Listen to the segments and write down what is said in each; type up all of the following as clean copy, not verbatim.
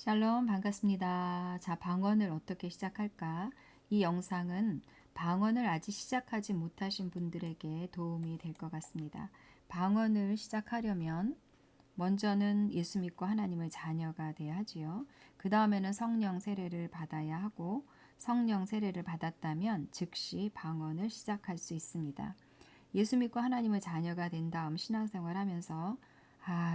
샬롬 반갑습니다. 자, 방언을 어떻게 시작할까? 이 영상은 방언을 아직 시작하지 못하신 분들에게 도움이 될 것 같습니다. 방언을 시작하려면 먼저는 예수 믿고 하나님의 자녀가 돼야 하지요. 그 다음에는 성령 세례를 받아야 하고 성령 세례를 받았다면 즉시 방언을 시작할 수 있습니다. 예수 믿고 하나님의 자녀가 된 다음 신앙생활 하면서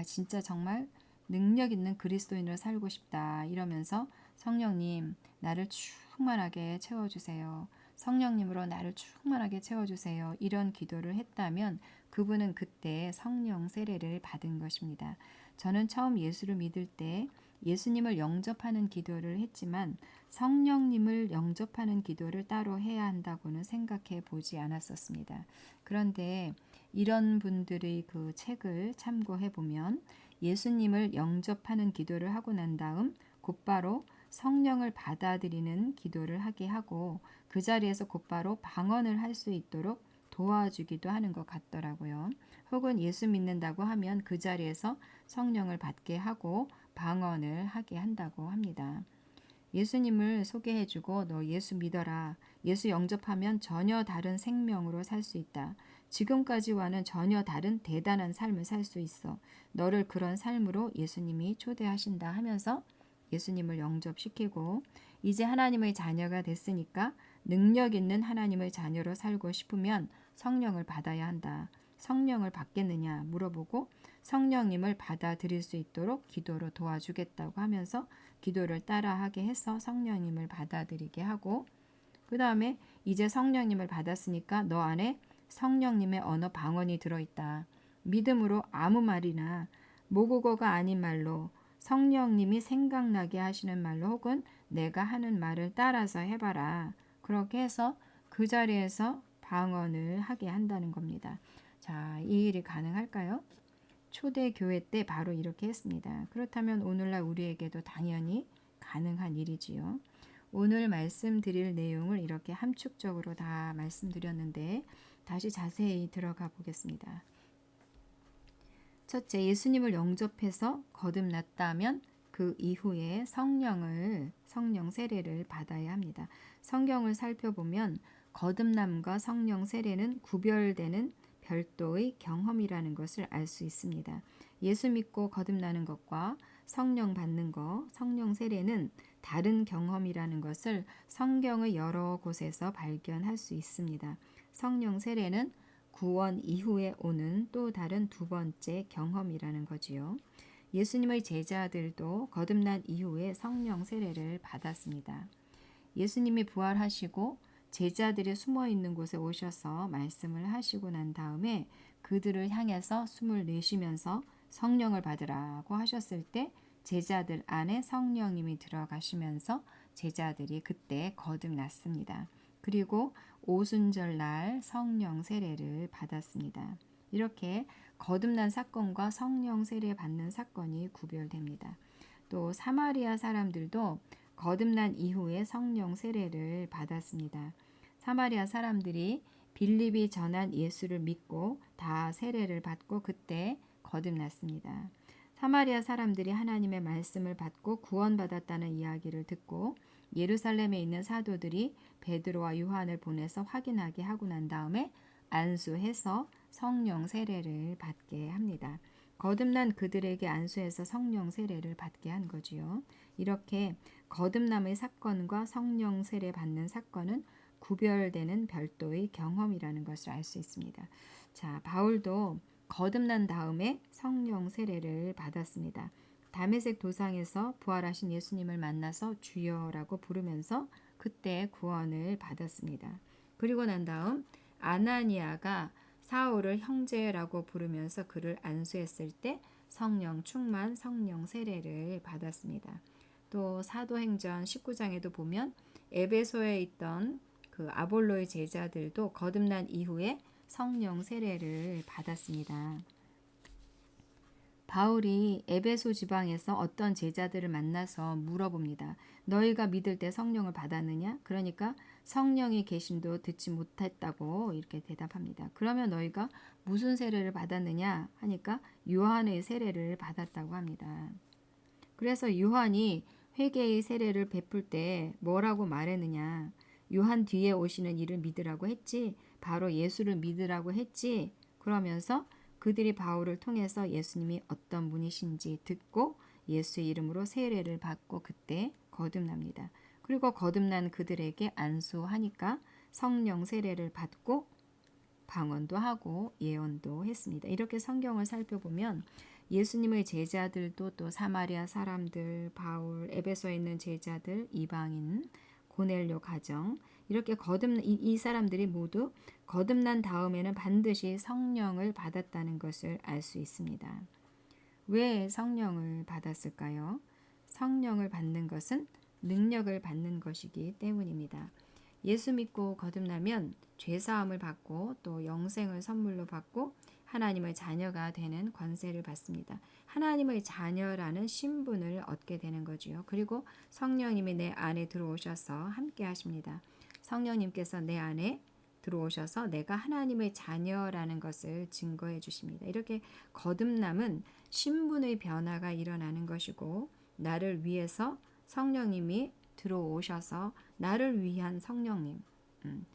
진짜 정말 능력 있는 그리스도인으로 살고 싶다 이러면서 성령님 나를 충만하게 채워주세요. 성령님으로 나를 충만하게 채워주세요. 이런 기도를 했다면 그분은 그때 성령 세례를 받은 것입니다. 저는 처음 예수를 믿을 때 예수님을 영접하는 기도를 했지만 성령님을 영접하는 기도를 따로 해야 한다고는 생각해 보지 않았었습니다. 그런데 이런 분들의 그 책을 참고해 보면 예수님을 영접하는 기도를 하고 난 다음 곧바로 성령을 받아들이는 기도를 하게 하고 그 자리에서 곧바로 방언을 할 수 있도록 도와주기도 하는 것 같더라고요. 혹은 예수 믿는다고 하면 그 자리에서 성령을 받게 하고 방언을 하게 한다고 합니다. 예수님을 소개해주고 너 예수 믿어라. 예수 영접하면 전혀 다른 생명으로 살 수 있다. 지금까지와는 전혀 다른 대단한 삶을 살 수 있어. 너를 그런 삶으로 예수님이 초대하신다 하면서 예수님을 영접시키고 이제 하나님의 자녀가 됐으니까 능력 있는 하나님의 자녀로 살고 싶으면 성령을 받아야 한다. 성령을 받겠느냐 물어보고 성령님을 받아들일 수 있도록 기도로 도와주겠다고 하면서 기도를 따라하게 해서 성령님을 받아들이게 하고 그 다음에 이제 성령님을 받았으니까 너 안에 성령님의 언어 방언이 들어있다. 믿음으로 아무 말이나 모국어가 아닌 말로 성령님이 생각나게 하시는 말로 혹은 내가 하는 말을 따라서 해봐라. 그렇게 해서 그 자리에서 방언을 하게 한다는 겁니다. 자, 이 일이 가능할까요? 초대교회 때 바로 이렇게 했습니다. 그렇다면 오늘날 우리에게도 당연히 가능한 일이지요. 오늘 말씀드릴 내용을 이렇게 함축적으로 다 말씀드렸는데 다시 자세히 들어가 보겠습니다. 첫째, 예수님을 영접해서 거듭났다면 그 이후에 성령 세례를 받아야 합니다. 성경을 살펴보면 거듭남과 성령 세례는 구별되는 별도의 경험이라는 것을 알 수 있습니다. 예수 믿고 거듭나는 것과 성령 받는 것, 성령 세례는 다른 경험이라는 것을 성경의 여러 곳에서 발견할 수 있습니다. 성령 세례는 구원 이후에 오는 또 다른 두 번째 경험이라는 거지요. 예수님의 제자들도 거듭난 이후에 성령 세례를 받았습니다. 예수님이 부활하시고 제자들이 숨어 있는 곳에 오셔서 말씀을 하시고 난 다음에 그들을 향해서 숨을 내쉬면서 성령을 받으라고 하셨을 때 제자들 안에 성령님이 들어가시면서 제자들이 그때 거듭났습니다. 그리고 오순절 날 성령 세례를 받았습니다. 이렇게 거듭난 사건과 성령 세례 받는 사건이 구별됩니다. 또 사마리아 사람들도 거듭난 이후에 성령 세례를 받았습니다. 사마리아 사람들이 빌립이 전한 예수를 믿고 다 세례를 받고 그때 거듭났습니다. 사마리아 사람들이 하나님의 말씀을 받고 구원받았다는 이야기를 듣고 예루살렘에 있는 사도들이 베드로와 요한을 보내서 확인하게 하고 난 다음에 안수해서 성령 세례를 받게 합니다. 거듭난 그들에게 안수해서 성령 세례를 받게 한 거지요. 이렇게 거듭남의 사건과 성령 세례 받는 사건은 구별되는 별도의 경험이라는 것을 알 수 있습니다. 자, 바울도 거듭난 다음에 성령 세례를 받았습니다. 다메섹 도상에서 부활하신 예수님을 만나서 주여라고 부르면서 그때 구원을 받았습니다. 그리고 난 다음 아나니아가 사울을 형제라고 부르면서 그를 안수했을 때 성령 충만, 성령 세례를 받았습니다. 또 사도행전 19장에도 보면 에베소에 있던 그 아볼로의 제자들도 거듭난 이후에 성령 세례를 받았습니다. 바울이 에베소 지방에서 어떤 제자들을 만나서 물어봅니다. 너희가 믿을 때 성령을 받았느냐? 그러니까 성령의 계심도 듣지 못했다고 이렇게 대답합니다. 그러면 너희가 무슨 세례를 받았느냐? 하니까 요한의 세례를 받았다고 합니다. 그래서 요한이 회개의 세례를 베풀 때 뭐라고 말했느냐? 요한 뒤에 오시는 이를 믿으라고 했지. 바로 예수를 믿으라고 했지. 그러면서 그들이 바울을 통해서 예수님이 어떤 분이신지 듣고 예수의 이름으로 세례를 받고 그때 거듭납니다. 그리고 거듭난 그들에게 안수하니까 성령 세례를 받고 방언도 하고 예언도 했습니다. 이렇게 성경을 살펴보면 예수님의 제자들도 또 사마리아 사람들, 바울, 에베소에 있는 제자들, 이방인, 고넬료 가정 이렇게 이 사람들이 모두 거듭난 다음에는 반드시 성령을 받았다는 것을 알 수 있습니다. 왜 성령을 받았을까요? 성령을 받는 것은 능력을 받는 것이기 때문입니다. 예수 믿고 거듭나면 죄사함을 받고 또 영생을 선물로 받고 하나님의 자녀가 되는 권세를 받습니다. 하나님의 자녀라는 신분을 얻게 되는 거지요. 그리고 성령님이 내 안에 들어오셔서 함께 하십니다. 성령님께서 내 안에 들어오셔서 내가 하나님의 자녀라는 것을 증거해 주십니다. 이렇게 거듭남은 신분의 변화가 일어나는 것이고 나를 위해서 성령님이 들어오셔서 나를 위한 성령님.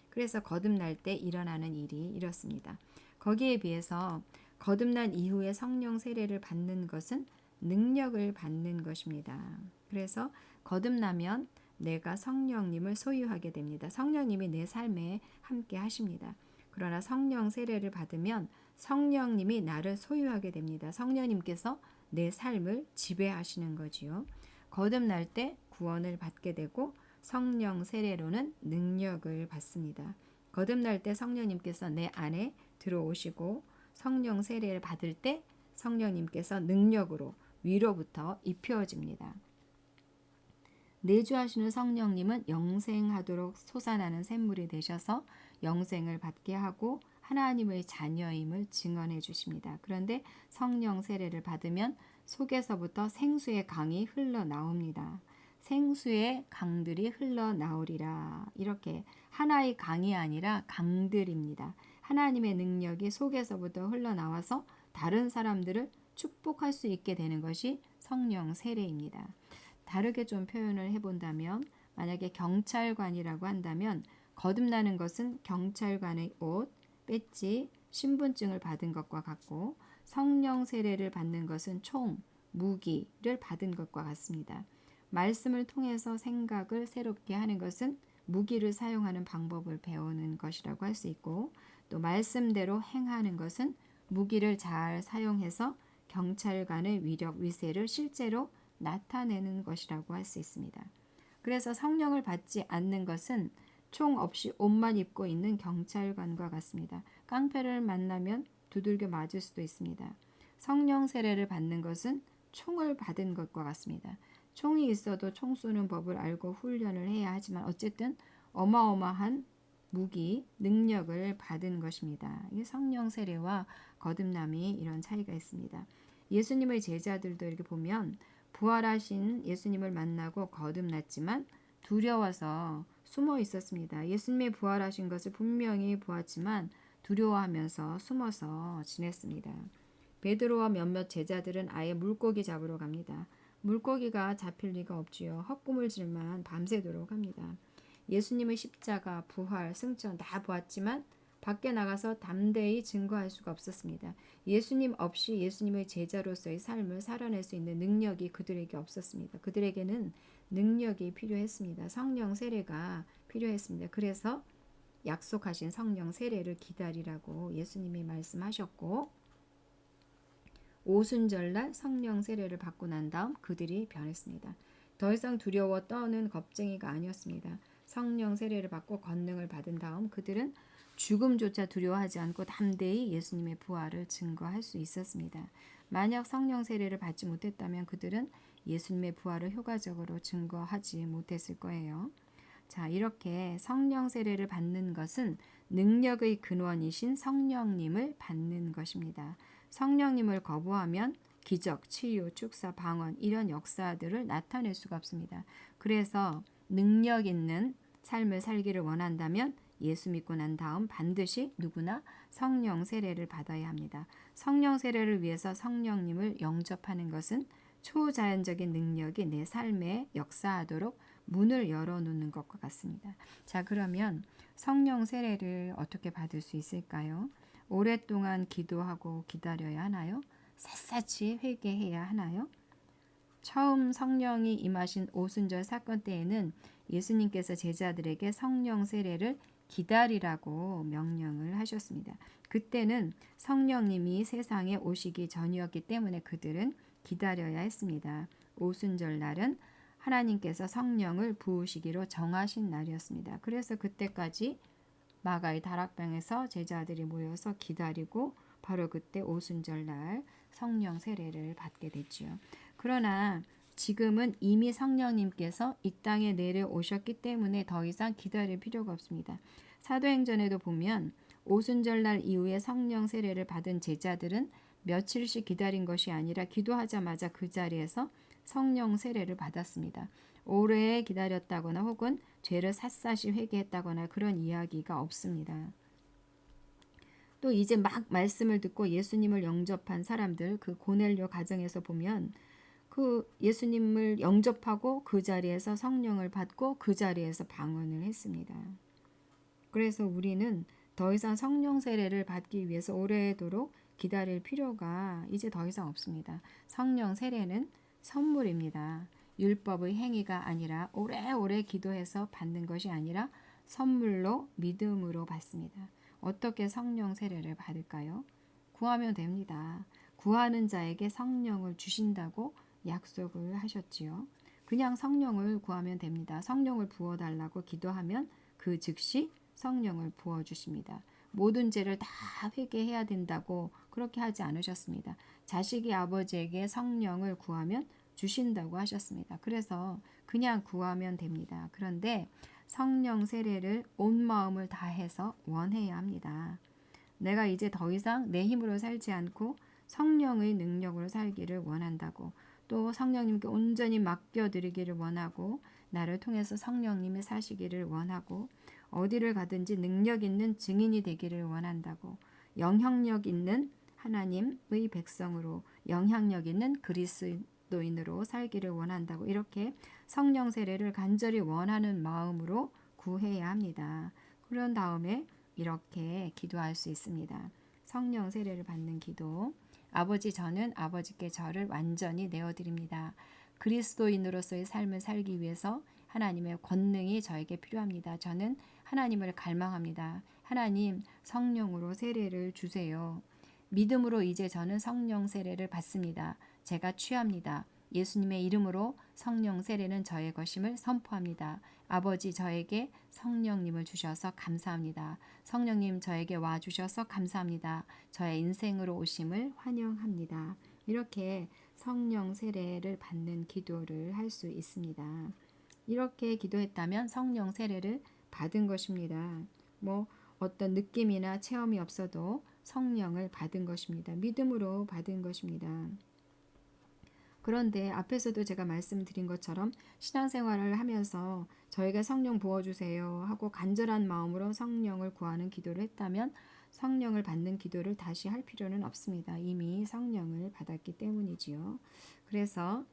그래서 거듭날 때 일어나는 일이 이렇습니다. 거기에 비해서 거듭난 이후에 성령 세례를 받는 것은 능력을 받는 것입니다. 그래서 거듭나면 내가 성령님을 소유하게 됩니다. 성령님이 내 삶에 함께 하십니다. 그러나 성령 세례를 받으면 성령님이 나를 소유하게 됩니다. 성령님께서 내 삶을 지배하시는 거지요. 거듭날 때 구원을 받게 되고 성령 세례로는 능력을 받습니다. 거듭날 때 성령님께서 내 안에 들어오시고 성령 세례를 받을 때 성령님께서 능력으로 위로부터 입혀집니다. 내주하시는 성령님은 영생하도록 솟아나는 샘물이 되셔서 영생을 받게 하고 하나님의 자녀임을 증언해 주십니다. 그런데 성령 세례를 받으면 속에서부터 생수의 강이 흘러나옵니다. 생수의 강들이 흘러나오리라. 이렇게 하나의 강이 아니라 강들입니다. 하나님의 능력이 속에서부터 흘러나와서 다른 사람들을 축복할 수 있게 되는 것이 성령 세례입니다. 다르게 좀 표현을 해본다면 만약에 경찰관이라고 한다면 거듭나는 것은 경찰관의 옷, 배지, 신분증을 받은 것과 같고 성령 세례를 받는 것은 총, 무기를 받은 것과 같습니다. 말씀을 통해서 생각을 새롭게 하는 것은 무기를 사용하는 방법을 배우는 것이라고 할 수 있고 또 말씀대로 행하는 것은 무기를 잘 사용해서 경찰관의 위력, 위세를 실제로 나타내는 것이라고 할 수 있습니다. 그래서 성령을 받지 않는 것은 총 없이 옷만 입고 있는 경찰관과 같습니다. 깡패를 만나면 두들겨 맞을 수도 있습니다. 성령 세례를 받는 것은 총을 받은 것과 같습니다. 총이 있어도 총 쏘는 법을 알고 훈련을 해야 하지만 어쨌든 어마어마한 무기, 능력을 받은 것입니다. 이 성령 세례와 거듭남이 이런 차이가 있습니다. 예수님의 제자들도 이렇게 보면 부활하신 예수님을 만나고 거듭났지만 두려워서 숨어 있었습니다. 예수님의 부활하신 것을 분명히 보았지만 두려워하면서 숨어서 지냈습니다. 베드로와 몇몇 제자들은 아예 물고기 잡으러 갑니다. 물고기가 잡힐 리가 없지요. 헛구물질만 밤새도록 합니다. 예수님의 십자가, 부활, 승천 다 보았지만 밖에 나가서 담대히 증거할 수가 없었습니다. 예수님 없이 예수님의 제자로서의 삶을 살아낼 수 있는 능력이 그들에게 없었습니다. 그들에게는 능력이 필요했습니다. 성령 세례가 필요했습니다. 그래서 약속하신 성령 세례를 기다리라고 예수님이 말씀하셨고 오순절날 성령 세례를 받고 난 다음 그들이 변했습니다. 더 이상 두려워 떠는 겁쟁이가 아니었습니다. 성령 세례를 받고 권능을 받은 다음 그들은 죽음조차 두려워하지 않고 담대히 예수님의 부활을 증거할 수 있었습니다. 만약 성령 세례를 받지 못했다면 그들은 예수님의 부활을 효과적으로 증거하지 못했을 거예요. 자, 이렇게 성령 세례를 받는 것은 능력의 근원이신 성령님을 받는 것입니다. 성령님을 거부하면 기적, 치유, 축사, 방언 이런 역사들을 나타낼 수가 없습니다. 그래서 능력 있는 삶을 살기를 원한다면 예수 믿고 난 다음 반드시 누구나 성령 세례를 받아야 합니다. 성령 세례를 위해서 성령님을 영접하는 것은 초자연적인 능력이 내 삶에 역사하도록 문을 열어놓는 것과 같습니다. 자, 그러면 성령 세례를 어떻게 받을 수 있을까요? 오랫동안 기도하고 기다려야 하나요? 샅샅이 회개해야 하나요? 처음 성령이 임하신 오순절 사건 때에는 예수님께서 제자들에게 성령 세례를 기다리라고 명령을 하셨습니다. 그때는 성령님이 세상에 오시기 전이었기 때문에 그들은 기다려야 했습니다. 오순절 날은 하나님께서 성령을 부으시기로 정하신 날이었습니다. 그래서 그때까지 마가의 다락방에서 제자들이 모여서 기다리고 바로 그때 오순절 날 성령 세례를 받게 됐지요. 그러나 지금은 이미 성령님께서 이 땅에 내려오셨기 때문에 더 이상 기다릴 필요가 없습니다. 사도행전에도 보면 오순절 날 이후에 성령 세례를 받은 제자들은 며칠씩 기다린 것이 아니라 기도하자마자 그 자리에서 성령 세례를 받았습니다. 오래 기다렸다거나 혹은 죄를 샅샅이 회개했다거나 그런 이야기가 없습니다. 또 이제 막 말씀을 듣고 예수님을 영접한 사람들, 그 고넬료 가정에서 보면 그 예수님을 영접하고 그 자리에서 성령을 받고 그 자리에서 방언을 했습니다. 그래서 우리는 더 이상 성령 세례를 받기 위해서 오래도록 기다릴 필요가 이제 더 이상 없습니다. 성령 세례는 선물입니다. 율법의 행위가 아니라 오래오래 기도해서 받는 것이 아니라 선물로 믿음으로 받습니다. 어떻게 성령 세례를 받을까요? 구하면 됩니다. 구하는 자에게 성령을 주신다고 약속을 하셨지요. 그냥 성령을 구하면 됩니다. 성령을 부어달라고 기도하면 그 즉시 성령을 부어주십니다. 모든 죄를 다 회개해야 된다고 그렇게 하지 않으셨습니다. 자식이 아버지에게 성령을 구하면 주신다고 하셨습니다. 그래서 그냥 구하면 됩니다. 그런데 성령 세례를 온 마음을 다해서 원해야 합니다. 내가 이제 더 이상 내 힘으로 살지 않고 성령의 능력으로 살기를 원한다고, 또 성령님께 온전히 맡겨드리기를 원하고, 나를 통해서 성령님이 사시기를 원하고, 어디를 가든지 능력 있는 증인이 되기를 원한다고, 영향력 있는 하나님의 백성으로, 영향력 있는 그리스도인으로 살기를 원한다고, 이렇게 성령 세례를 간절히 원하는 마음으로 구해야 합니다. 그런 다음에 이렇게 기도할 수 있습니다. 성령 세례를 받는 기도. 아버지, 저는 아버지께 저를 완전히 내어드립니다. 그리스도인으로서의 삶을 살기 위해서 하나님의 권능이 저에게 필요합니다. 저는 하나님을 갈망합니다. 하나님, 성령으로 세례를 주세요. 믿음으로 이제 저는 성령 세례를 받습니다. 제가 취합니다. 예수님의 이름으로 성령 세례는 저의 것임을 선포합니다. 아버지, 저에게 성령님을 주셔서 감사합니다. 성령님, 저에게 와주셔서 감사합니다. 저의 인생으로 오심을 환영합니다. 이렇게 성령 세례를 받는 기도를 할 수 있습니다. 이렇게 기도했다면 성령 세례를 받은 것입니다. 어떤 느낌이나 체험이 없어도 성령을 받은 것입니다. 믿음으로 받은 것입니다. 그런데 앞에서도 제가 말씀드린 것처럼 신앙생활을 하면서 저에게 성령 부어주세요 하고 간절한 마음으로 성령을 구하는 기도를 했다면 성령을 받는 기도를 다시 할 필요는 없습니다. 이미 성령을 받았기 때문이지요. 그래서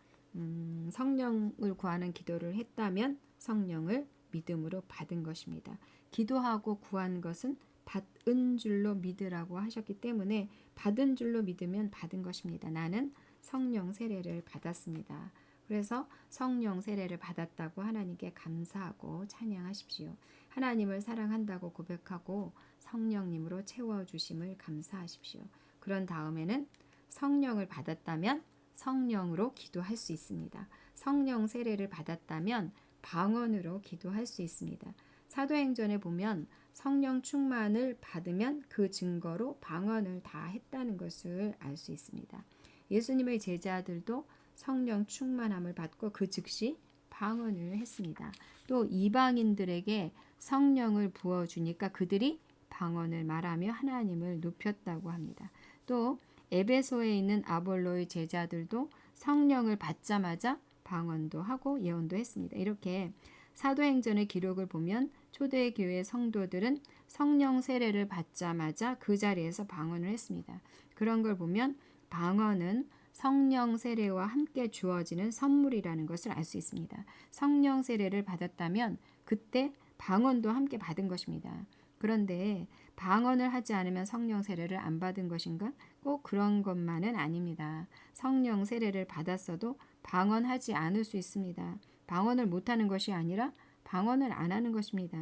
성령을 구하는 기도를 했다면 성령을 믿음으로 받은 것입니다. 기도하고 구한 것은 받은 줄로 믿으라고 하셨기 때문에 받은 줄로 믿으면 받은 것입니다. 나는 성령 세례를 받았습니다. 그래서 성령 세례를 받았다고 하나님께 감사하고 찬양하십시오. 하나님을 사랑한다고 고백하고 성령님으로 채워주심을 감사하십시오. 그런 다음에는 성령을 받았다면 성령으로 기도할 수 있습니다. 성령 세례를 받았다면 방언으로 기도할 수 있습니다. 사도행전에 보면 성령 충만을 받으면 그 증거로 방언을 다 했다는 것을 알 수 있습니다. 예수님의 제자들도 성령 충만함을 받고 그 즉시 방언을 했습니다. 또 이방인들에게 성령을 부어주니까 그들이 방언을 말하며 하나님을 높였다고 합니다. 또 에베소에 있는 아볼로의 제자들도 성령을 받자마자 방언도 하고 예언도 했습니다. 이렇게 사도행전의 기록을 보면 초대교회 성도들은 성령 세례를 받자마자 그 자리에서 방언을 했습니다. 그런 걸 보면 방언은 성령 세례와 함께 주어지는 선물이라는 것을 알 수 있습니다. 성령 세례를 받았다면 그때 방언도 함께 받은 것입니다. 그런데 방언을 하지 않으면 성령 세례를 안 받은 것인가? 꼭 그런 것만은 아닙니다. 성령 세례를 받았어도 방언하지 않을 수 있습니다. 방언을 못하는 것이 아니라 방언을 안 하는 것입니다.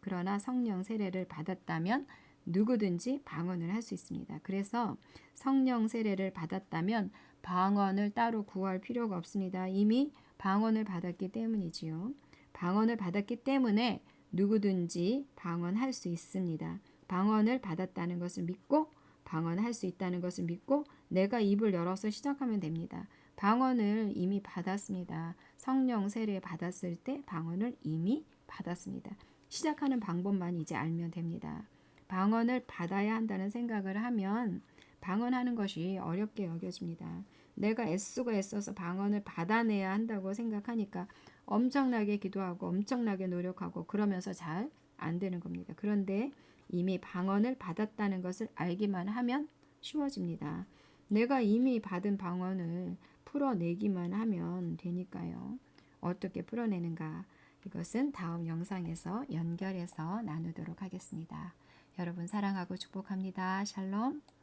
그러나 성령 세례를 받았다면 누구든지 방언을 할 수 있습니다. 그래서 성령 세례를 받았다면 방언을 따로 구할 필요가 없습니다. 이미 방언을 받았기 때문이지요. 방언을 받았기 때문에 누구든지 방언할 수 있습니다. 방언을 받았다는 것을 믿고 방언할 수 있다는 것을 믿고 내가 입을 열어서 시작하면 됩니다. 방언을 이미 받았습니다. 성령 세례 받았을 때 방언을 이미 받았습니다. 시작하는 방법만 이제 알면 됩니다. 방언을 받아야 한다는 생각을 하면 방언하는 것이 어렵게 여겨집니다. 내가 애쓰고 애써서 방언을 받아내야 한다고 생각하니까 엄청나게 기도하고 엄청나게 노력하고 그러면서 잘 안 되는 겁니다. 그런데 이미 방언을 받았다는 것을 알기만 하면 쉬워집니다. 내가 이미 받은 방언을 풀어내기만 하면 되니까요. 어떻게 풀어내는가? 이것은 다음 영상에서 연결해서 나누도록 하겠습니다. 여러분 사랑하고 축복합니다. 샬롬.